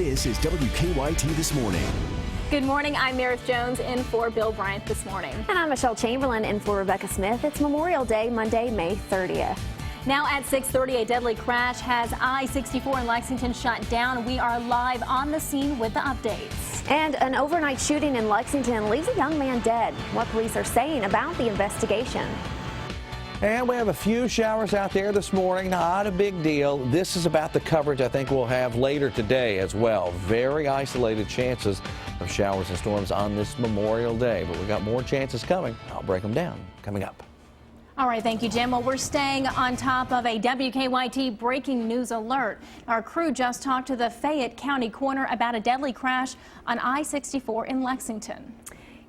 This is WKYT This Morning. Good morning. I'm Meredith Jones in for Bill Bryant this morning. And I'm Michelle Chamberlain in for Rebecca Smith. It's Memorial Day, Monday, May 30th. Now at 6:30, a deadly crash has I-64 in Lexington shut down. We are live on the scene with the updates. And an overnight shooting in Lexington leaves a young man dead. What police are saying about the investigation. And we have a few showers out there this morning, not a big deal. This is about the coverage I think we'll have later today as well. Very isolated chances of showers and storms on this Memorial Day, but we got more chances coming. I'll break them down coming up. All right, thank you, Jim. Well, we're staying on top of a WKYT breaking news alert. Our crew just talked to the Fayette County coroner about a deadly crash on I-64 in Lexington.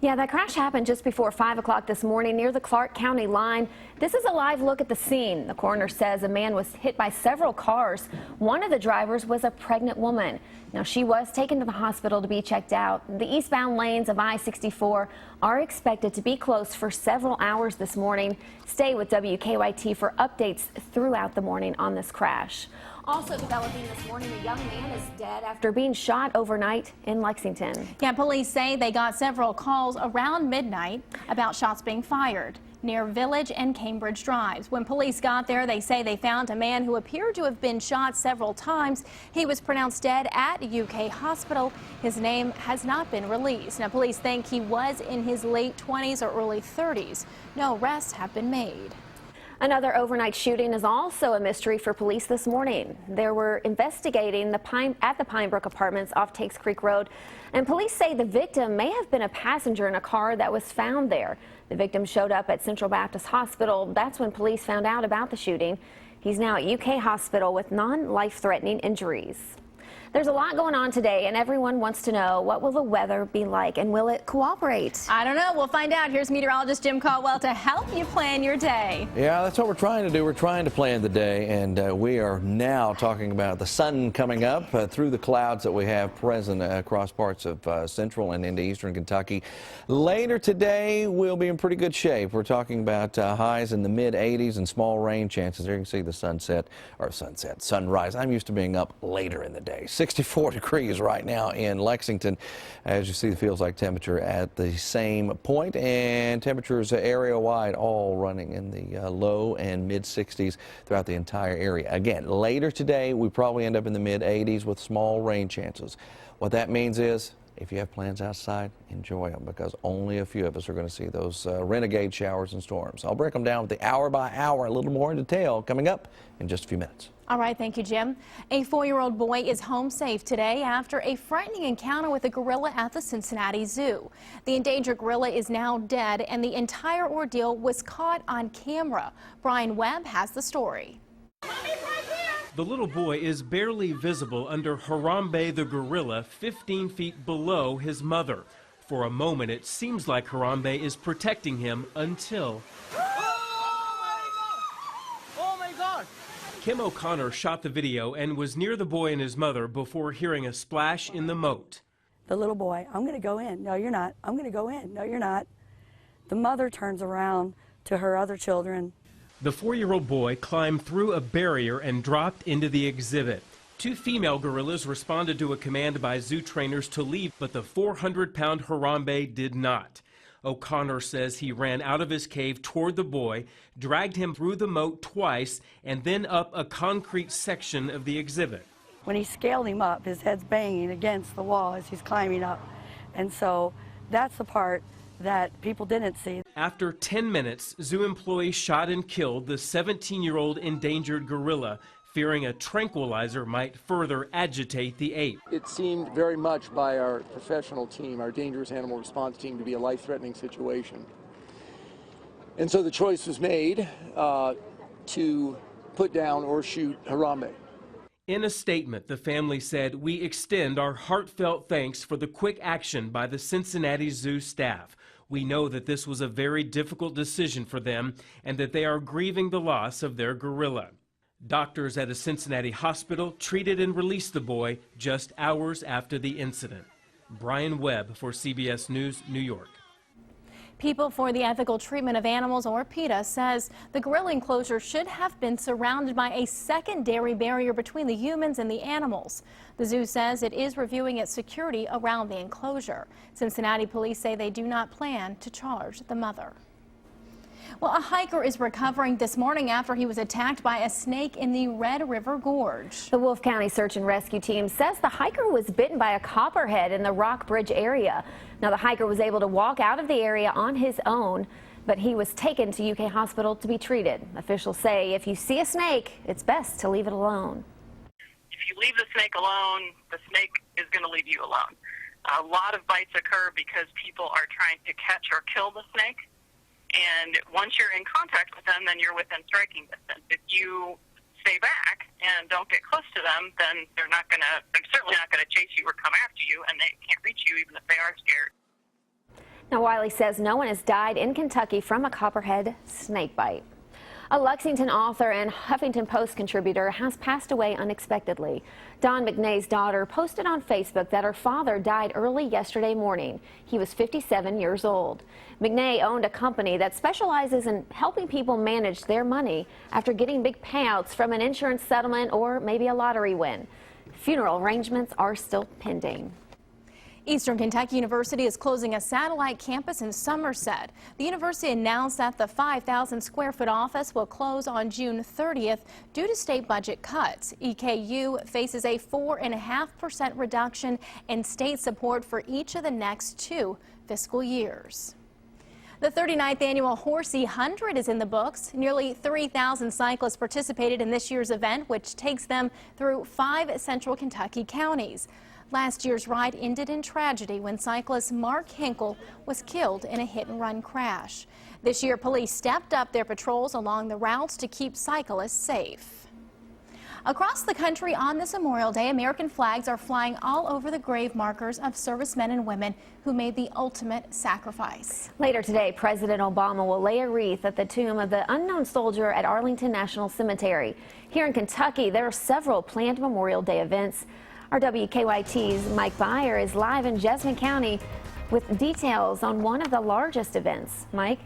Yeah, that crash happened just before 5 o'clock this morning near the Clark County line. This is a live look at the scene. The coroner says a man was hit by several cars. One of the drivers was a pregnant woman. Now, she was taken to the hospital to be checked out. The eastbound lanes of I-64 are expected to be closed for several hours this morning. Stay with WKYT for updates throughout the morning on this crash. Also developing this morning, a young man is dead after being shot overnight in Lexington. Yeah, police say they got several calls around midnight about shots being fired near Village and Cambridge Drives. When police got there, they say they found a man who appeared to have been shot several times. He was pronounced dead at a UK hospital. His name has not been released. Now, police think he was in his late 20s or early 30s. No arrests have been made. Another overnight shooting is also a mystery for police this morning. They were investigating at the Pinebrook Apartments off Takes Creek Road, and police say the victim may have been a passenger in a car that was found there. The victim showed up at Central Baptist Hospital. That's when police found out about the shooting. He's now at UK Hospital with non-life-threatening injuries. There's a lot going on today, and everyone wants to know, what will the weather be like, and will it cooperate? I don't know. We'll find out. Here's meteorologist Jim Caldwell to help you plan your day. Yeah, that's what we're trying to do. We're trying to plan the day, and we are now talking about the sun coming up through the clouds that we have present across parts of central and into eastern Kentucky. Later today, we'll be in pretty good shape. We're talking about highs in the mid-80s and small rain chances. There you can see the sunrise. I'm used to being up later in the day. 64 degrees right now in Lexington. As you see, the feels like temperature at the same point, and temperatures area-wide all running in the low and mid-60s throughout the entire area. Again, later today, we probably end up in the mid-80s with small rain chances. What that means is, if you have plans outside, enjoy them, because only a few of us are going to see those renegade showers and storms. I'll break them down with the hour by hour, a little more in detail, coming up in just a few minutes. All right, thank you, Jim. A 4-year-old boy is home safe today after a frightening encounter with a gorilla at the Cincinnati Zoo. The endangered gorilla is now dead, and the entire ordeal was caught on camera. Brian Webb has the story. The little boy is barely visible under Harambe the gorilla, 15 feet below his mother. For a moment, it seems like Harambe is protecting him until... Oh my God! Kim O'Connor shot the video and was near the boy and his mother before hearing a splash in the moat. The little boy, I'm going to go in. No, you're not. I'm going to go in. No, you're not. The mother turns around to her other children. The 4-year-old boy climbed through a barrier and dropped into the exhibit. 2 female gorillas responded to a command by zoo trainers to leave, but the 400-pound Harambe did not. O'Connor says he ran out of his cave toward the boy, dragged him through the moat twice, and then up a concrete section of the exhibit. When he scaled him up, his head's banging against the wall as he's climbing up. And so that's the part that people didn't see. After 10 minutes, zoo employees shot and killed the 17-year-old endangered gorilla, fearing a tranquilizer might further agitate the ape. It seemed very much by our professional team, our dangerous animal response team, to be a life-threatening situation. And so the choice was made to put down or shoot Harambe. In a statement, the family said, "We extend our heartfelt thanks for the quick action by the Cincinnati Zoo staff. We know that this was a very difficult decision for them and that they are grieving the loss of their gorilla." Doctors at a Cincinnati hospital treated and released the boy just hours after the incident. Brian Webb for CBS News, New York. People for the Ethical Treatment of Animals, or PETA, says the gorilla enclosure should have been surrounded by a secondary barrier between the humans and the animals. The zoo says it is reviewing its security around the enclosure. Cincinnati police say they do not plan to charge the mother. Well, a hiker is recovering this morning after he was attacked by a snake in the Red River Gorge. The Wolfe County Search and Rescue Team says the hiker was bitten by a copperhead in the Rock Bridge area. Now, the hiker was able to walk out of the area on his own, but he was taken to UK Hospital to be treated. Officials say if you see a snake, it's best to leave it alone. If you leave the snake alone, the snake is going to leave you alone. A lot of bites occur because people are trying to catch or kill the snake. And once you're in contact with them, then you're within striking distance. If you stay back and don't get close to them, then they're certainly not going to chase you or come after you, and they can't reach you even if they are scared. Now, Wiley says no one has died in Kentucky from a copperhead snake bite. A Lexington author and Huffington Post contributor has passed away unexpectedly. Dawn McNay's daughter posted on Facebook that her father died early yesterday morning. He was 57 years old. McNay owned a company that specializes in helping people manage their money after getting big payouts from an insurance settlement or maybe a lottery win. Funeral arrangements are still pending. Eastern Kentucky University is closing a satellite campus in Somerset. The university announced that the 5,000 square foot office will close on June 30th due to state budget cuts. EKU faces a 4.5% reduction in state support for each of the next 2 fiscal years. The 39th annual Horsey 100 is in the books. Nearly 3,000 cyclists participated in this year's event, which takes them through 5 central Kentucky counties. Last year's ride ended in tragedy when cyclist Mark Hinkle was killed in a hit-and-run crash. This year, police stepped up their patrols along the routes to keep cyclists safe. Across the country on this Memorial Day, American flags are flying all over the grave markers of servicemen and women who made the ultimate sacrifice. Later today, President Obama will lay a wreath at the tomb of the unknown soldier at Arlington National Cemetery. Here in Kentucky, there are several planned Memorial Day events. Our WKYT's Mike Byer is live in Jessamine County with details on one of the largest events. Mike?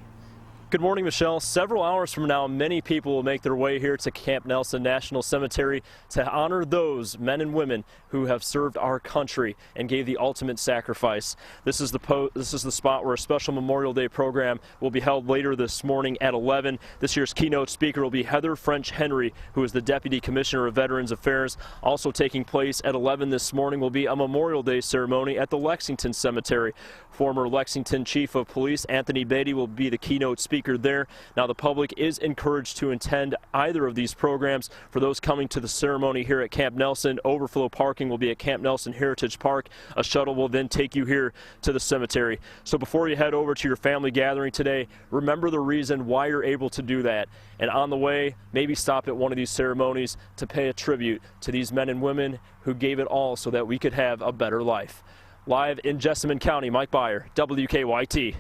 Good morning, Michelle. Several hours from now, many people will make their way here to Camp Nelson National Cemetery to honor those men and women who have served our country and gave the ultimate sacrifice. This is the spot where a special Memorial Day program will be held later this morning at 11. This year's keynote speaker will be Heather French Henry, who is the Deputy Commissioner of Veterans Affairs. Also taking place at 11 this morning will be a Memorial Day ceremony at the Lexington Cemetery. Former Lexington Chief of Police Anthony Beatty will be the keynote speaker there. Now, the public is encouraged to attend either of these programs. For those coming to the ceremony here at Camp Nelson, overflow parking will be at Camp Nelson Heritage Park. A shuttle will then take you here to the cemetery. So before you head over to your family gathering today, remember the reason why you're able to do that. And on the way, maybe stop at one of these ceremonies to pay a tribute to these men and women who gave it all so that we could have a better life. Live in Jessamine County, Mike Byer, WKYT.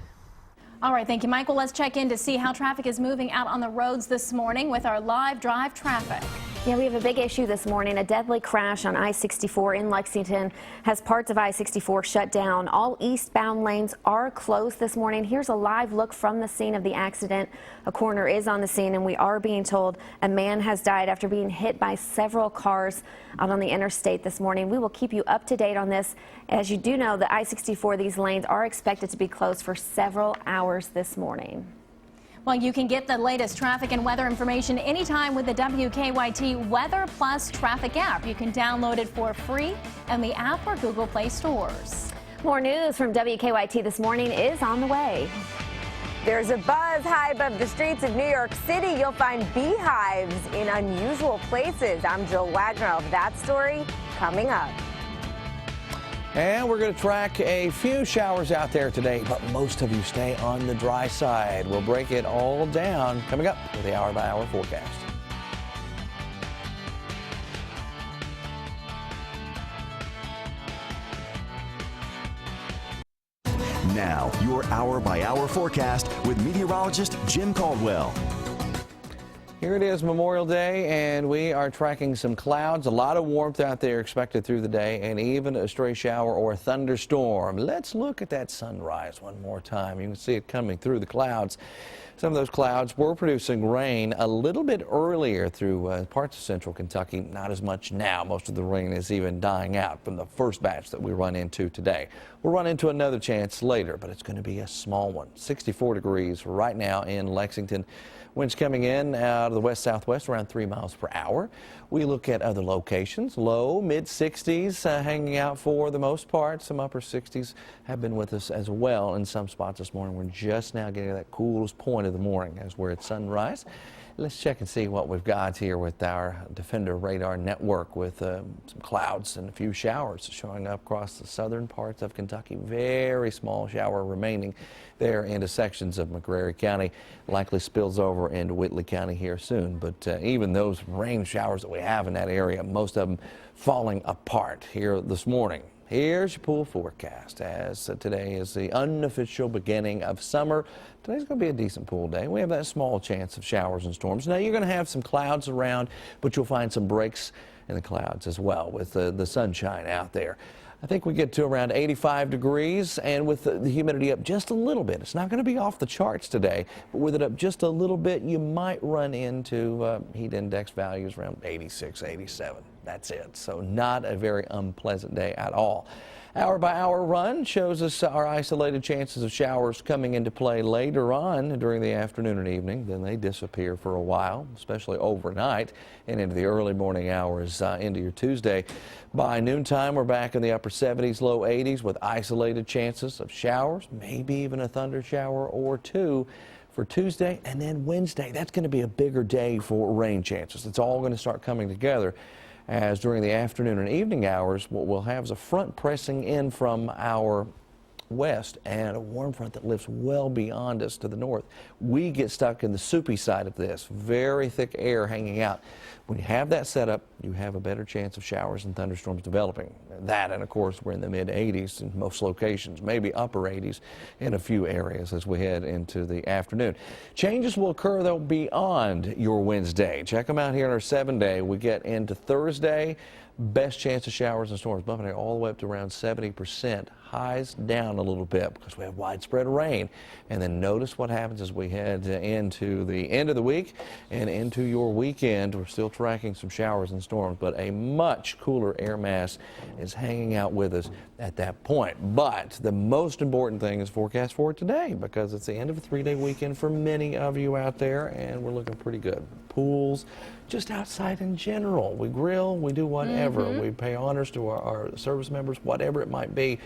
All right, thank you, Michael. Let's check in to see how traffic is moving out on the roads this morning with our live drive traffic. Yeah, we have a big issue this morning. A deadly crash on I-64 in Lexington has parts of I-64 shut down. All eastbound lanes are closed this morning. Here's a live look from the scene of the accident. A coroner is on the scene, and we are being told a man has died after being hit by several cars out on the interstate this morning. We will keep you up to date on this. As you do know, the I-64, these lanes are expected to be closed for several hours this morning. Well, you can get the latest traffic and weather information anytime with the WKYT Weather Plus traffic app. You can download it for free in the app or Google Play stores. More news from WKYT this morning is on the way. There's a buzz high above the streets of New York City. You'll find beehives in unusual places. I'm Jill Wagner of that story coming up. And we're going to track a few showers out there today, but most of you stay on the dry side. We'll break it all down coming up with the hour-by-hour forecast. Now, your hour-by-hour forecast with meteorologist Jim Caldwell. Here it is, Memorial Day, and we are tracking some clouds. A lot of warmth out there expected through the day, and even a stray shower or a thunderstorm. Let's look at that sunrise one more time. You can see it coming through the clouds. Some of those clouds were producing rain a little bit earlier through parts of central Kentucky. Not as much now. Most of the rain is even dying out from the first batch that we run into today. We'll run into another chance later, but it's going to be a small one. 64 degrees right now in Lexington. Winds coming in out of the west-southwest around 3 miles per hour. We look at other locations. Low, mid-60s hanging out for the most part. Some upper 60s have been with us as well in some spots this morning. We're just now getting to that coolest point of the morning as we're at sunrise. Let's check and see what we've got here with our Defender radar network with some clouds and a few showers showing up across the southern parts of Kentucky. Very small shower remaining there into sections of McCreary County. Likely spills over into Whitley County here soon. But even those rain showers that we have in that area, most of them falling apart here this morning. Here's your pool forecast as today is the unofficial beginning of summer. Today's going to be a decent pool day. We have that small chance of showers and storms. Now you're going to have some clouds around, but you'll find some breaks in the clouds as well with the sunshine out there. I think we get to around 85 degrees, and with the humidity up just a little bit. It's not going to be off the charts today, but with it up just a little bit, you might run into heat index values around 86, 87. That's it. So not a very unpleasant day at all. Hour by hour run shows us our isolated chances of showers coming into play later on during the afternoon and evening. Then they disappear for a while, especially overnight and into the early morning hours into your Tuesday. By noontime, we're back in the upper 70s, low 80s with isolated chances of showers, maybe even a thunder shower or two for Tuesday. And then Wednesday, that's going to be a bigger day for rain chances. It's all going to start coming together, as during the afternoon and evening hours, what we'll have is a front pressing in from our west and a warm front that lifts well beyond us to the north. We get stuck in the soupy side of this, very thick air hanging out. When you have that set up, you have a better chance of showers and thunderstorms developing. That, and of course, we're in the mid-80s in most locations, maybe upper 80s in a few areas as we head into the afternoon. Changes will occur, though, beyond your Wednesday. Check them out here in our 7-day. We get into Thursday. Best chance of showers and storms bumping it all the way up to around 70%. Highs down a little bit because we have widespread rain. And then notice what happens as we head into the end of the week and into your weekend. We're still tracking some showers and storms, but a much cooler air mass is hanging out with us at that point. But the most important thing is forecast for today, because it's the end of a 3-day weekend for many of you out there, and we're looking pretty good. Pools, just outside in general. We grill, we do whatever. We pay honors to our service members, whatever it might be.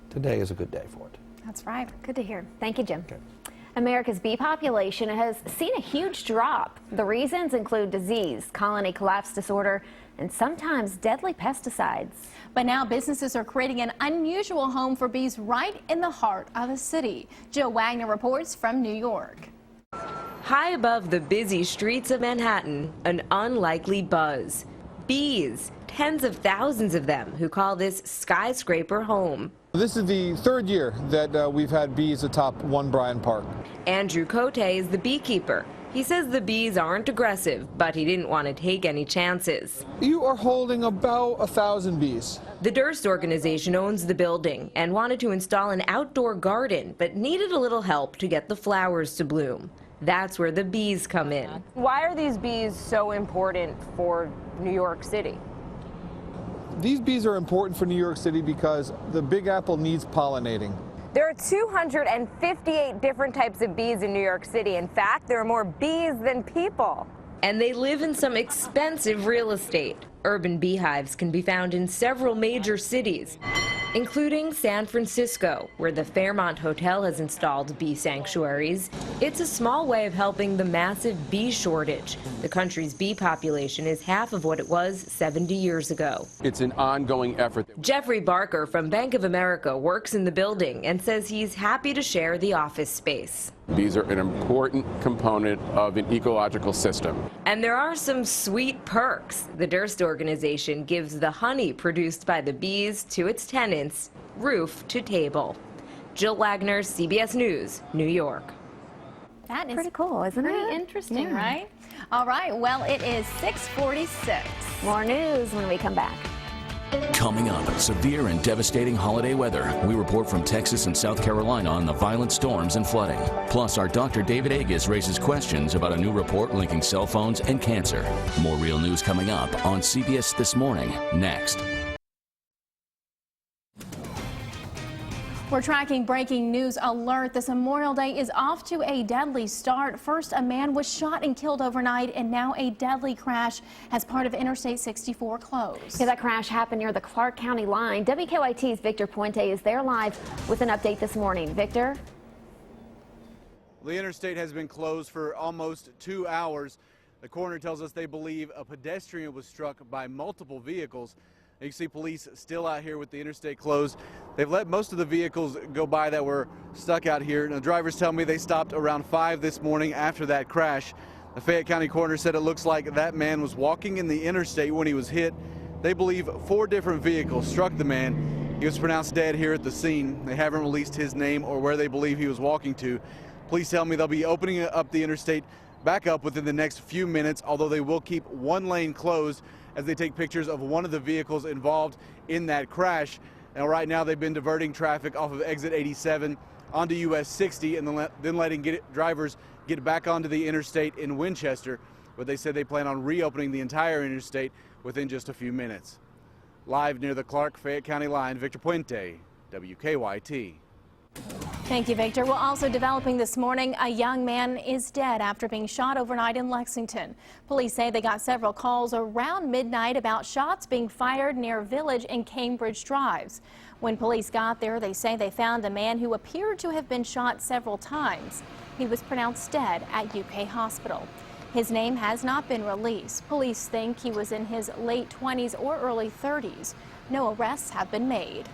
Today is a good day for it. That's right. Good to hear. Thank you, Jim. Okay. America's bee population has seen a huge drop. The reasons include disease, colony collapse disorder, and sometimes deadly pesticides. But now businesses are creating an unusual home for bees right in the heart of a city. Jill Wagner reports from New York. High above the busy streets of Manhattan, an unlikely buzz. Bees, tens of thousands of them, who call this skyscraper home. This is the third year that we've had bees atop One Bryant Park. Andrew Cote is the beekeeper. He says the bees aren't aggressive, but he didn't want to take any chances. You are holding about 1,000 bees. The Durst organization owns the building and wanted to install an outdoor garden, but needed a little help to get the flowers to bloom. That's where the bees come in. Why are these bees so important for New York City? These bees are important for New York City because the Big Apple needs pollinating. There are 258 different types of bees in New York City. In fact, there are more bees than people. And they live in some expensive real estate. Urban beehives can be found in several major cities, including San Francisco, where the Fairmont Hotel has installed bee sanctuaries. It's a small way of helping the massive bee shortage. The country's bee population is half of what it was 70 years ago. It's an ongoing effort. Jeffrey Barker from Bank of America works in the building and says he's happy to share the office space. Bees are an important component of an ecological system. And there are some sweet perks. The Durst organization gives the honey produced by the bees to its tenants, roof to table. Jill Wagner, CBS News, New York. That is pretty cool, isn't it? Pretty interesting, right? All right, well, it is 6:46. More news when we come back. Coming up, severe and devastating holiday weather. We report from Texas and South Carolina on the violent storms and flooding. Plus, our Dr. David Agus raises questions about a new report linking cell phones and cancer. More real news coming up on CBS This Morning, next. We're tracking breaking news alert. This Memorial Day is off to a deadly start. First, a man was shot and killed overnight, and now a deadly crash as part of Interstate 64 closed. Yeah, that crash happened near the Clark County line. WKYT's Victor Puente is there live with an update this morning. Victor? The interstate has been closed for almost 2 hours. The coroner tells us they believe a pedestrian was struck by multiple vehicles. You can see police still out here with the interstate closed. They've let most of the vehicles go by that were stuck out here. Now, drivers tell me they stopped around 5 this morning after that crash. The Fayette County coroner said it looks like that man was walking in the interstate when he was hit. They believe 4 different vehicles struck the man. He was pronounced dead here at the scene. They haven't released his name or where they believe he was walking to. Police tell me they'll be opening up the interstate back up within the next few minutes, although they will keep one lane closed as they take pictures of one of the vehicles involved in that crash. Now, right now, they've been diverting traffic off of exit 87 onto US 60 and then letting drivers get back onto the interstate in Winchester. But they said they plan on reopening the entire interstate within just a few minutes. Live near the Clark-Fayette County line, Victor Puente, WKYT. Thank you, Victor. Well, also developing this morning, a young man is dead after being shot overnight in Lexington. Police say they got several calls around midnight about shots being fired near Village and Cambridge Drives. When police got there, they say they found a man who appeared to have been shot several times. He was pronounced dead at UK Hospital. His name has not been released. Police think he was in his late 20s or early 30s. No arrests have been made.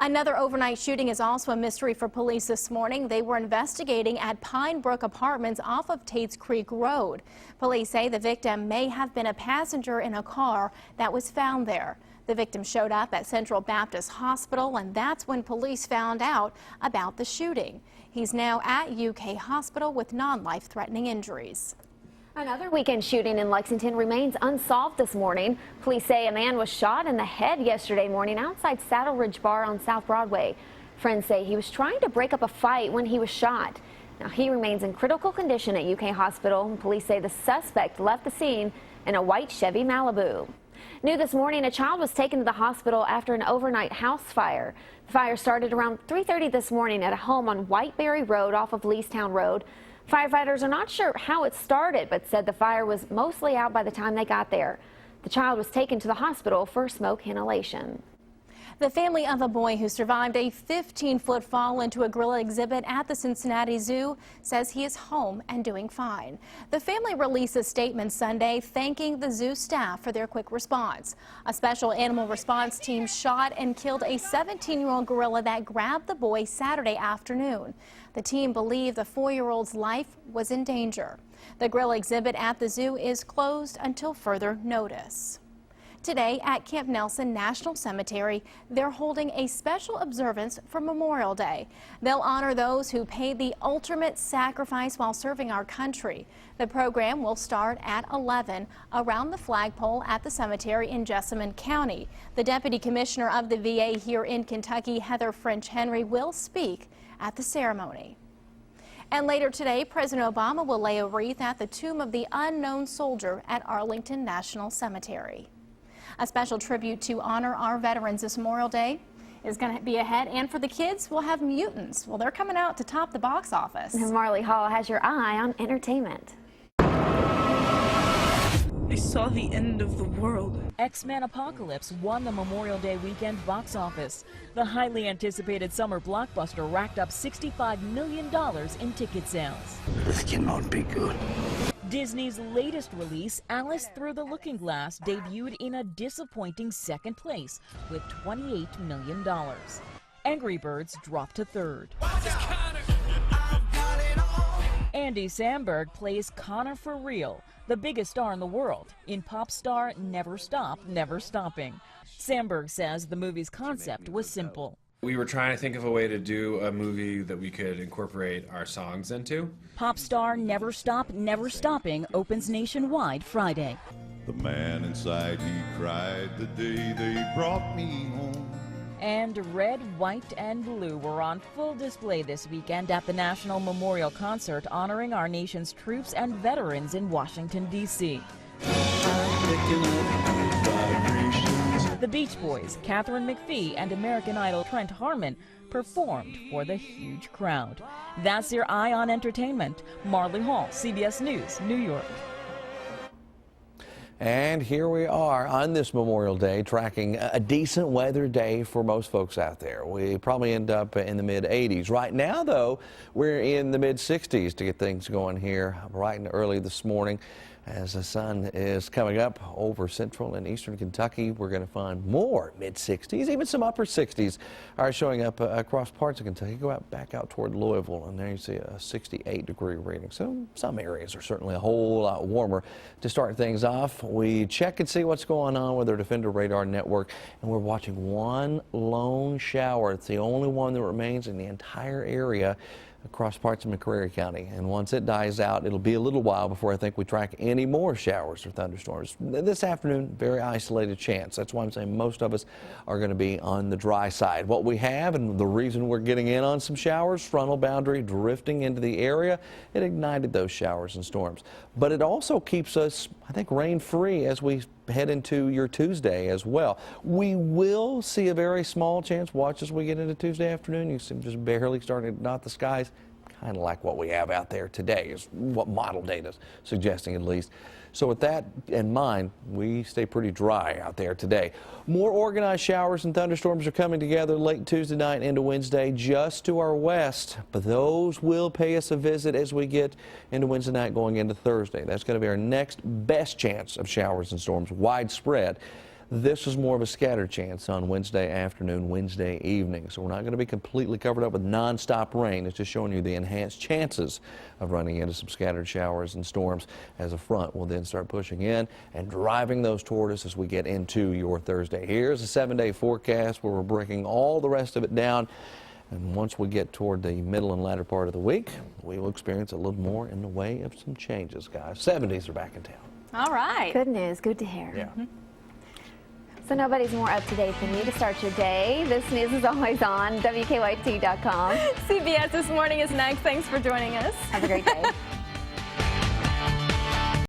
Another overnight shooting is also a mystery for police this morning. They were investigating at Pine Brook Apartments off of Tates Creek Road. Police say the victim may have been a passenger in a car that was found there. The victim showed up at Central Baptist Hospital, and that's when police found out about the shooting. He's now at UK Hospital with non-life-threatening injuries. Another weekend shooting in Lexington remains unsolved this morning. Police say a man was shot in the head yesterday morning outside Saddle Ridge Bar on South Broadway. Friends say he was trying to break up a fight when he was shot. Now, he remains in critical condition at UK Hospital. Police say the suspect left the scene in a white Chevy Malibu. New this morning, a child was taken to the hospital after an overnight house fire. The fire started around 3:30 this morning at a home on Whiteberry Road off of Leestown Road. Firefighters are not sure how it started, but said the fire was mostly out by the time they got there. The child was taken to the hospital for smoke inhalation. The family of a boy who survived a 15-foot fall into a gorilla exhibit at the Cincinnati Zoo says he is home and doing fine. The family released a statement Sunday thanking the zoo staff for their quick response. A special animal response team shot and killed a 17-year-old gorilla that grabbed the boy Saturday afternoon. The team believed the 4-year-old's life was in danger. The gorilla exhibit at the zoo is closed until further notice. Today at Camp Nelson National Cemetery, they're holding a special observance for Memorial Day. They'll honor those who paid the ultimate sacrifice while serving our country. The program will start at 11 around the flagpole at the cemetery in Jessamine County. The Deputy Commissioner of the VA here in Kentucky, Heather French Henry, will speak at the ceremony. And later today, President Obama will lay a wreath at the tomb of the unknown soldier at Arlington National Cemetery. A special tribute to honor our veterans this Memorial Day is going to be ahead. And for the kids, we'll have Mutants. Well, they're coming out to top the box office. And Marley Hall has your eye on entertainment. I saw the end of the world. X-Men Apocalypse won the Memorial Day weekend box office. The highly anticipated summer blockbuster racked up $65 million in ticket sales. This cannot be good. Disney's latest release, Alice Through the Looking Glass, debuted in a disappointing second place with $28 million. Angry Birds dropped to third. Andy Samberg plays Connor for real, the biggest star in the world, in pop star Never Stop, Never Stopping. Samberg says the movie's concept was simple. We were trying to think of a way to do a movie that we could incorporate our songs into. Pop star Never Stop, Never Stopping opens nationwide Friday. The man inside, he cried the day they brought me home. And red, white, and blue were on full display this weekend at the National Memorial Concert honoring our nation's troops and veterans in Washington, D.C. The Beach Boys, Katharine McPhee, and American Idol Trent Harmon performed for the huge crowd. That's your Eye on Entertainment. Marley Hall, CBS News, New York. And here we are on this Memorial Day, tracking a decent weather day for most folks out there. We probably end up in the mid-80s. Right now, though, we're in the mid-60s to get things going here bright and early this morning. As the sun is coming up over central and eastern Kentucky, we're going to find more mid-60s, even some upper 60s are showing up across parts of Kentucky. Go out back out toward Louisville, and there you see a 68-degree reading. So some areas are certainly a whole lot warmer. To start things off, we check and see what's going on with our Defender radar network, and we're watching one lone shower. It's the only one that remains in the entire area across parts of McCreary County. And once it dies out, it'll be a little while before I think we track any more showers or thunderstorms. This afternoon, very isolated chance. That's why I'm saying most of us are going to be on the dry side. What we have, and the reason we're getting in on some showers, frontal boundary drifting into the area, it ignited those showers and storms. But it also keeps us, I think, rain-free as we head into your Tuesday as well. We will see a very small chance. Watch as we get into Tuesday afternoon. You see just barely starting to dot the skies. Kind of like what we have out there today is what model data is suggesting, at least. So with that in mind, we stay pretty dry out there today. More organized showers and thunderstorms are coming together late Tuesday night into Wednesday just to our west, but those will pay us a visit as we get into Wednesday night going into Thursday. That's going to be our next best chance of showers and storms widespread. This is more of a scattered chance on Wednesday afternoon, Wednesday evening. So we're not going to be completely covered up with nonstop rain. It's just showing you the enhanced chances of running into some scattered showers and storms as a front will then start pushing in and driving those toward us as we get into your Thursday. Here's a 7-day forecast where we're breaking all the rest of it down. And once we get toward the middle and latter part of the week, we will experience a little more in the way of some changes, guys. 70s are back in town. All right. Good news. Good to hear. Yeah. So nobody's more up to date than you to start your day. This news is always on WKYT.com. CBS This Morning is next. Thanks for joining us. Have a great day.